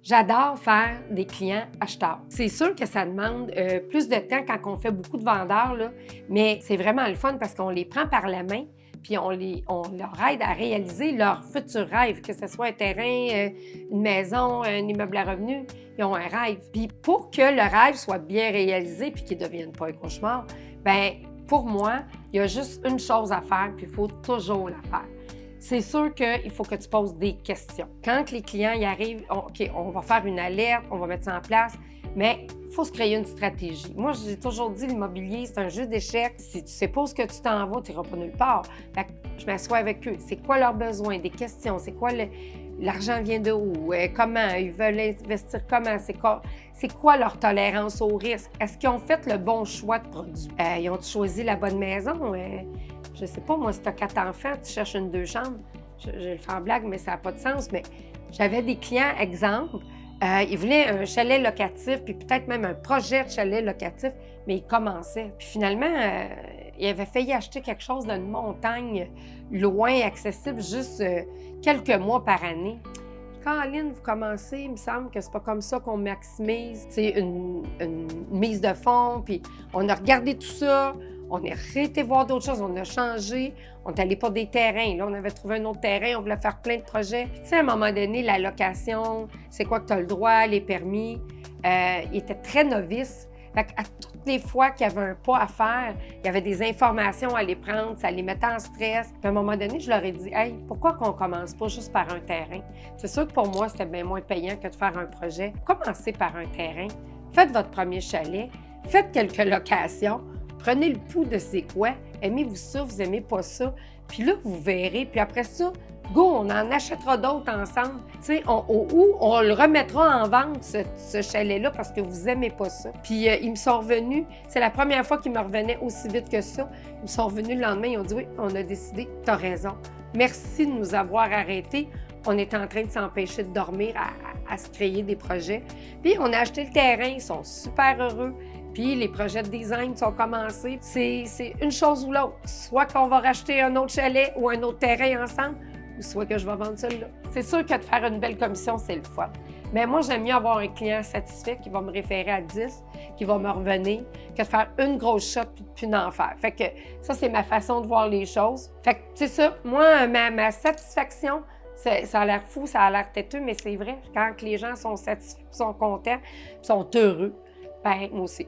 J'adore faire des clients acheteurs. C'est sûr que ça demande plus de temps quand on fait beaucoup de vendeurs, là, mais c'est vraiment le fun parce qu'on les prend par la main puis on leur aide à réaliser leurs futurs rêves, que ce soit un terrain, une maison, un immeuble à revenus. Ils ont un rêve. Puis pour que le rêve soit bien réalisé puis qu'il ne devienne pas un cauchemar, bien, pour moi, il y a juste une chose à faire puis il faut toujours la faire. C'est sûr qu'il faut que tu poses des questions. Quand les clients y arrivent, OK, on va faire une alerte, on va mettre ça en place, mais il faut se créer une stratégie. Moi, j'ai toujours dit, l'immobilier, c'est un jeu d'échecs. Si tu ne sais pas où tu t'en vas, tu n'iras pas nulle part. Fait que je m'assois avec eux. C'est quoi leurs besoins? Des questions. C'est quoi l'argent vient de où? Comment? Ils veulent investir comment? C'est quoi leur tolérance au risque? Est-ce qu'ils ont fait le bon choix de produit? Ils ont choisi la bonne maison? Je sais pas, moi, si tu as 4 enfants, tu cherches une 2 chambres. Je le fais en blague, mais ça n'a pas de sens. Mais j'avais des clients, exemple, ils voulaient un chalet locatif, puis peut-être même un projet de chalet locatif, mais ils commençaient. Puis finalement, ils avaient failli acheter quelque chose d'une montagne loin, accessible, juste quelques mois par année. Caroline, vous commencez, il me semble que c'est pas comme ça qu'on maximise une mise de fonds. Puis on a regardé tout ça, on est été voir d'autres choses, on a changé, on est allé pour des terrains. Là, on avait trouvé un autre terrain, on voulait faire plein de projets. Puis tu sais, à un moment donné, la location, c'est quoi que tu as le droit, les permis, il était très novice. Fait qu'à toutes les fois qu'il y avait un pas à faire, il y avait des informations à aller prendre, ça les mettait en stress. Puis à un moment donné, je leur ai dit « Hey, pourquoi qu'on commence pas juste par un terrain? » C'est sûr que pour moi, c'était bien moins payant que de faire un projet. Commencez par un terrain, faites votre premier chalet, faites quelques locations, prenez le pouls de c'est quoi, aimez-vous ça, vous aimez pas ça, puis là, vous verrez. Puis après ça, go, on en achètera d'autres ensemble. Tu sais, on le remettra en vente, ce chalet-là, parce que vous n'aimez pas ça. Puis ils me sont revenus, c'est la première fois qu'ils me revenaient aussi vite que ça. Ils me sont revenus le lendemain, ils ont dit « Oui, on a décidé, tu as raison. Merci de nous avoir arrêtés. On est en train de s'empêcher de dormir à se créer des projets. » Puis on a acheté le terrain, ils sont super heureux. Puis les projets de design sont commencés. C'est une chose ou l'autre. Soit qu'on va racheter un autre chalet ou un autre terrain ensemble, ou soit que je vais vendre celui-là. C'est sûr que de faire une belle commission, c'est le fun. Mais moi, j'aime mieux avoir un client satisfait qui va me référer à 10, qui va me revenir, que de faire une grosse shot puis d'en faire. Fait que ça, c'est ma façon de voir les choses. Fait que, c'est ça. Moi, ma satisfaction, ça a l'air fou, ça a l'air têteux, mais c'est vrai. Quand les gens sont satisfaits, sont contents, sont heureux, ben moi aussi.